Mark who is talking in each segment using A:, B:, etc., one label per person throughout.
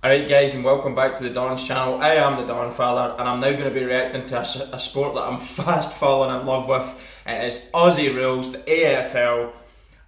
A: Alright guys, and welcome back to the Don's channel. I am the Donfather and I'm now going to be reacting to a sport that I'm fast falling in love with. It is Aussie rules, the AFL,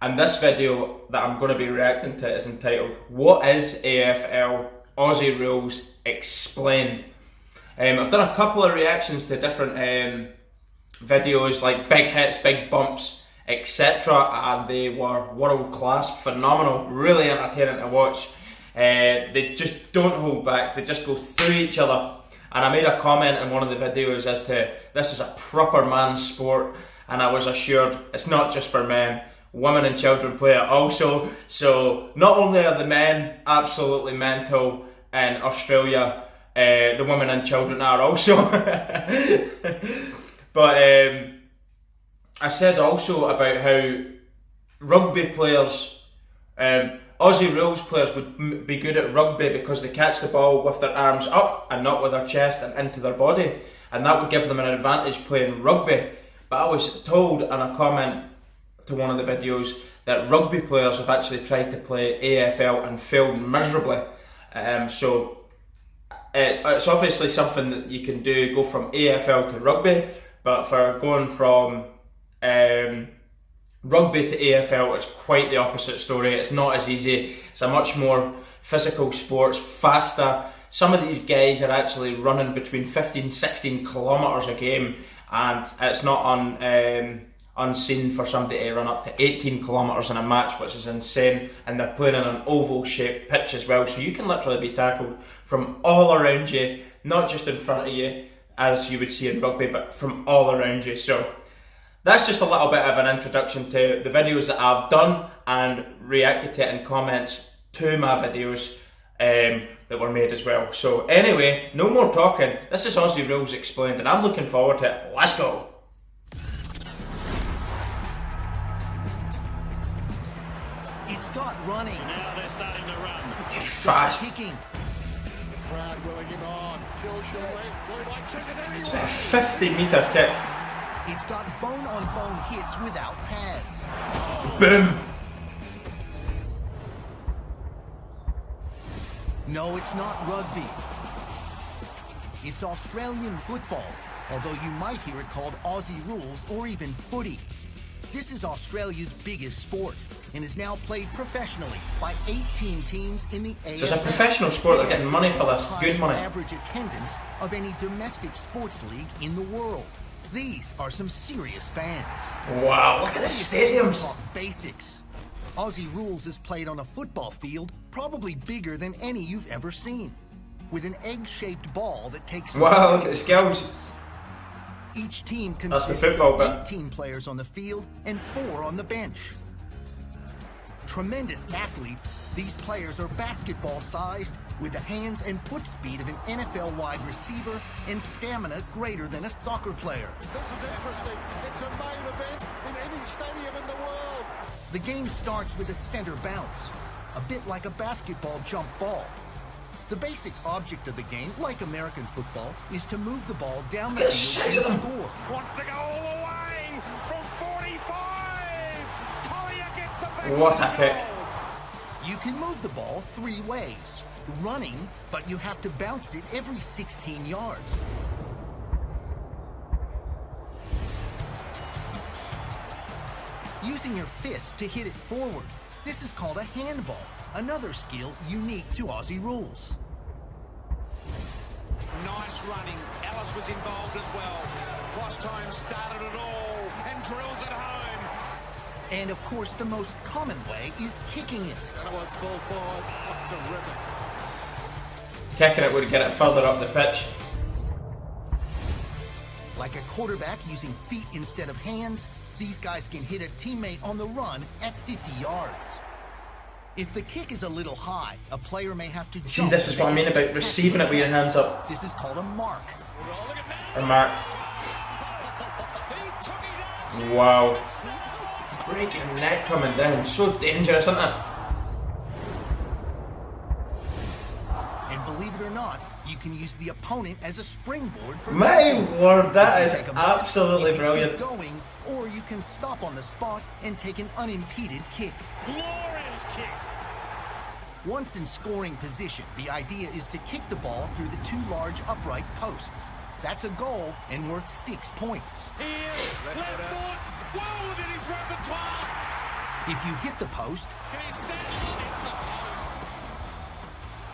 A: and this video that I'm going to be reacting to is entitled What is AFL? Aussie Rules Explained. I've done a couple of reactions to different videos like big hits, big bumps, etc. and they were world class, phenomenal, really entertaining to watch. They just don't hold back, they just go through each other. And I made a comment in one of the videos as to this is a proper man's sport, and I was assured it's not just for men, women and children play it also. So not only are the men absolutely mental in Australia, the women and children are also. But I said also about how rugby players, Aussie rules players would be good at rugby because they catch the ball with their arms up and not with their chest and into their body, and that would give them an advantage playing rugby. But I was told in a comment to one of the videos that rugby players have actually tried to play AFL and failed miserably. So it's obviously something that you can do, go from AFL to rugby, but for going from rugby to AFL, it's quite the opposite story. It's not as easy. It's a much more physical sport, faster. Some of these guys are actually running between 15-16 kilometres a game, and it's not unseen for somebody to run up to 18 kilometres in a match, which is insane. And they're playing on an oval shaped pitch as well, so you can literally be tackled from all around you, not just in front of you as you would see in rugby, but from all around you. So that's just a little bit of an introduction to the videos that I've done and reacted to in comments to my videos that were made as well. So anyway, no more talking. This is Aussie Rules Explained and I'm looking forward to it. Let's go!
B: It's got running. Now they're starting to run.
A: It's fast.
B: Kicking.
C: Crowd willing him on. Kills your way. Going like chicken anyway.
A: A 50-metre kick.
B: It's got bone-on-bone hits without pads.
A: Boom!
B: No, it's not rugby. It's Australian football, although you might hear it called Aussie rules or even footy. This is Australia's biggest sport and is now played professionally by 18 teams in the AFL.
A: So it's a professional sport, they're getting money for this, good money.
B: Average attendance of any domestic sports league in the world. These are some serious fans.
A: Wow, look at the stadiums.
B: Basics. Aussie rules is played on a football field, probably bigger than any you've ever seen, with an egg-shaped ball that takes.
A: Wow, look at the skills.
B: Each team
A: That's the
B: consists
A: football
B: of
A: bit.
B: 18 players on the field and 4 on the bench. Tremendous athletes, these players are basketball-sized with the hands and foot speed of an NFL wide receiver and stamina greater than a soccer player.
C: This is interesting. It's a main event in any stadium in the world.
B: The game starts with a center bounce, a bit like a basketball jump ball. The basic object of the game, like American football, is to move the ball down the field and score.
C: Wants to go all the way from 45. Collier gets a back.
A: What a kick.
B: You can move the ball 3 ways. Running, but you have to bounce it every 16 yards. Using your fist to hit it forward. This is called a handball, another skill unique to Aussie rules.
D: Nice running. Ellis was involved as well. Crosstime started it all and drills it home.
B: And of course, the most common way is kicking it.
C: And once full forward. What terrific.
A: Kicking it would get it further up the pitch.
B: Like a quarterback using feet instead of hands, these guys can hit a teammate on the run at 50 yards. If the kick is a little high, a player may have to jump.
A: See, this is what I mean about receiving it with your hands up.
B: This is called a mark.
A: A mark. Wow. Break your neck coming down. So dangerous, isn't it?
B: And believe it or not, you can use the opponent as a springboard for.
A: My word, that is
B: Take a mark.
A: absolutely
B: You can
A: brilliant.
B: keep going, or you can stop on the spot and take an unimpeded kick.
D: Glorious kick.
B: Once in scoring position, the idea is to kick the ball through the two large upright posts. That's a goal and worth 6 points.
C: Here, left foot, well within his repertoire.
B: If you hit the post
C: And he's set on it, the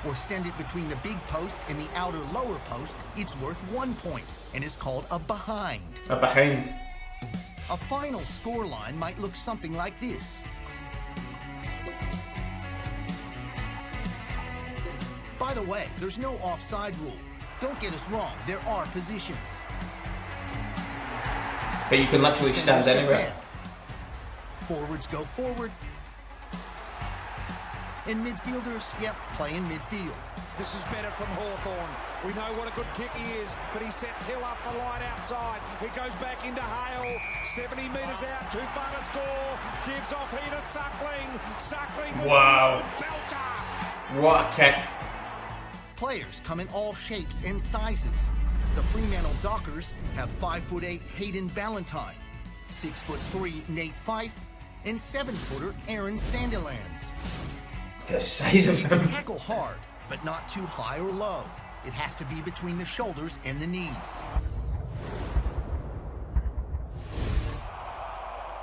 C: post.
B: or send it between the big post and the outer lower post, it's worth 1 point and is called a behind.
A: A behind.
B: A final score line might look something like this. By the way, there's no offside rule. Don't get us wrong, there are positions.
A: But you can literally stand anywhere.
B: Forwards go forward. And midfielders, yep, play in midfield.
D: This is better from Hawthorn. We know what a good kick he is, but he sets Hill up the line outside. He goes back into Hale, 70 metres out, too far to score. Gives off here to Suckling. Suckling.
A: Wow.
D: Belter.
A: What a kick.
B: Players come in all shapes and sizes. The Fremantle Dockers have 5'8" Hayden Ballantyne, 6'3" Nate Fife, and 7-footer Aaron Sandilands.
A: The size of
B: You can
A: him.
B: tackle hard, but not too high or low. It has to be between the shoulders and the knees.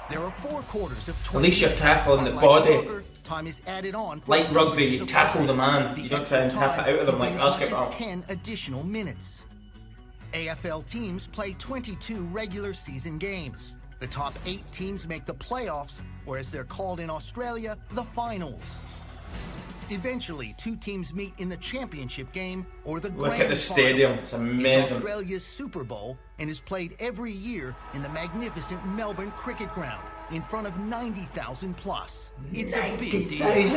B: There are 4 quarters of 20.
A: At least you're tackling the
B: Like
A: body.
B: soccer, time is added on. for
A: Like rugby,
B: stoppages
A: you
B: of
A: tackle
B: play.
A: the man. You don't try and
B: extra
A: tap it
B: time
A: out of them
B: could
A: like
B: be as much
A: basketball.
B: as 10 additional minutes. AFL teams play 22 regular season games. The top 8 teams make the playoffs, or as they're called in Australia, the finals. Eventually, 2 teams meet in the championship game or the grand
A: Look at the stadium,
B: final.
A: it's amazing.
B: It's Australia's Super Bowl and is played every year in the magnificent Melbourne Cricket Ground in front of 90,000 plus. It's a big deal.
A: 90,000.
E: Away we go.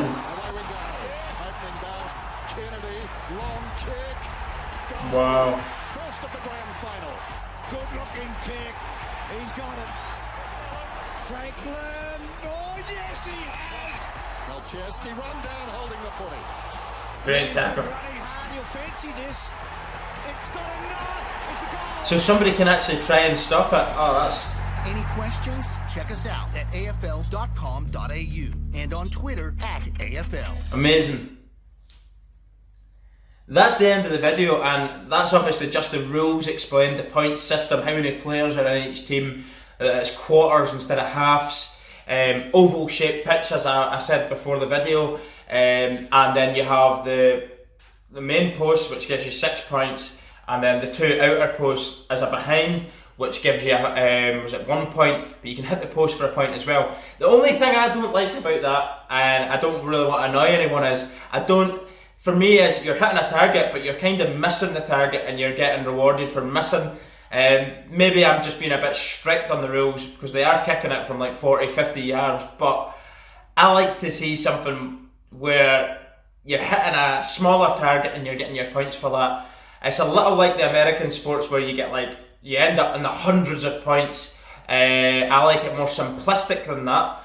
E: Opening bat, Kennedy, long kick. Goal.
A: Wow.
E: First of the grand final.
C: Good looking kick. He's got it. Franklin. Oh, yes, he has.
E: Malcheski run down holding the footy.
A: Great tackle.
C: Running hard. He'll fancy this. It's got enough. It's a goal.
A: So somebody can actually try and stop it. Oh, that's...
B: Any questions? Check us out at afl.com.au and on Twitter @AFL.
A: amazing. That's the end of the video, and that's obviously just the rules explained, the point system, how many players are in each team, it's quarters instead of halves, oval shaped pitch as I said before the video, and then you have the main post, which gives you 6 points, and then the 2 outer posts as a behind, which gives you 1 point, but you can hit the post for a point as well. The only thing I don't like about that, and I don't really want to annoy anyone, is for me, is you're hitting a target, but you're kind of missing the target and you're getting rewarded for missing. Maybe I'm just being a bit strict on the rules because they are kicking it from like 40, 50 yards, but I like to see something where you're hitting a smaller target and you're getting your points for that. It's a little like the American sports where you end up in the hundreds of points. I like it more simplistic than that.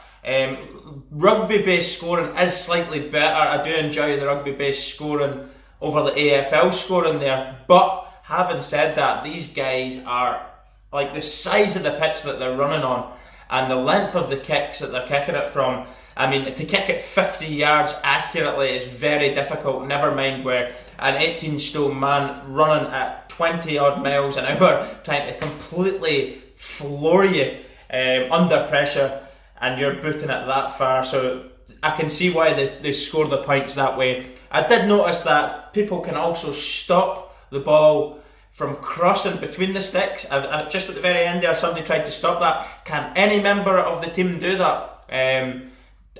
A: Rugby-based scoring is slightly better. I do enjoy the rugby-based scoring over the AFL scoring there, but having said that, these guys are like the size of the pitch that they're running on and the length of the kicks that they're kicking it from. I mean, to kick it 50 yards accurately is very difficult, never mind where an 18-stone man running at 20 odd miles an hour trying to completely floor you under pressure, and you're booting it that far. So I can see why they score the points that way. I did notice that people can also stop the ball from crossing between the sticks. Just at the very end there, somebody tried to stop that. Can any member of the team do that?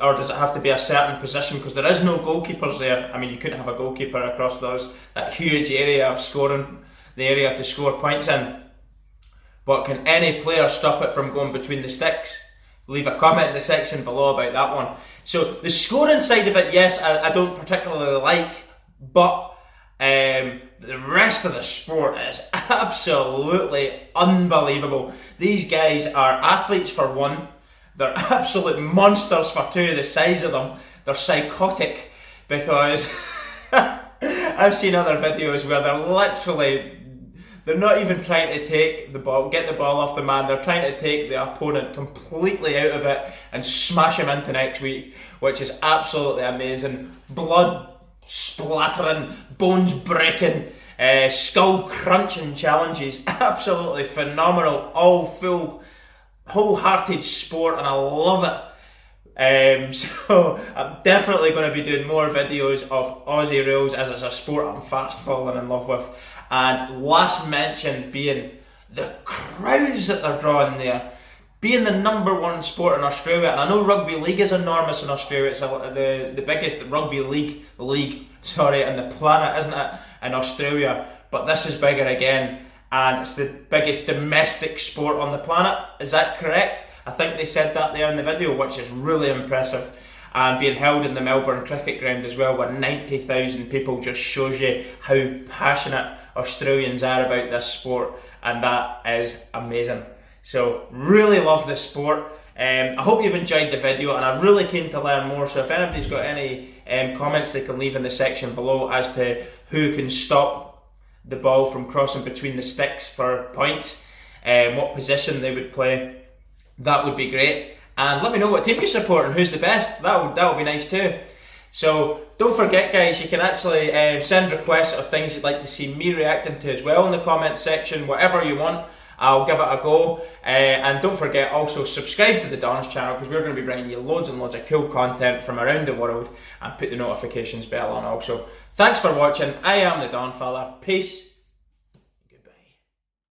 A: Or does it have to be a certain position? Because there is no goalkeepers there. I mean, you couldn't have a goalkeeper across that huge area of scoring, the area to score points in. But can any player stop it from going between the sticks? Leave a comment in the section below about that one. So the scoring side of it, yes, I don't particularly like, but the rest of the sport is absolutely unbelievable. These guys are athletes for one, they're absolute monsters for two, the size of them, they're psychotic because I've seen other videos where They're not even trying to take the ball, get the ball off the man. They're trying to take the opponent completely out of it and smash him into next week, which is absolutely amazing. Blood splattering, bones breaking, skull crunching challenges. Absolutely phenomenal. All full, wholehearted sport, and I love it. So I'm definitely going to be doing more videos of Aussie rules, as it's a sport I'm fast falling in love with. And last mention being the crowds that they're drawing there. Being the #1 sport in Australia, and I know rugby league is enormous in Australia. It's the biggest rugby league in the planet, isn't it, in Australia? But this is bigger again, and it's the biggest domestic sport on the planet. Is that correct? I think they said that there in the video, which is really impressive. And being held in the Melbourne Cricket Ground as well, where 90,000 people, just shows you how passionate Australians are about this sport, and that is amazing. So really love this sport. I hope you've enjoyed the video, and I'm really keen to learn more. So if anybody's got any comments, they can leave in the section below as to who can stop the ball from crossing between the sticks for points, what position they would play. That would be great. And let me know what team you support and who's the best. That would be nice too. So don't forget, guys, you can actually send requests of things you'd like to see me reacting to as well in the comment section. Whatever you want, I'll give it a go. And don't forget, also subscribe to the Don's channel, because we're going to be bringing you loads and loads of cool content from around the world, and put the notifications bell on also. Thanks for watching. I am the Donfather. Peace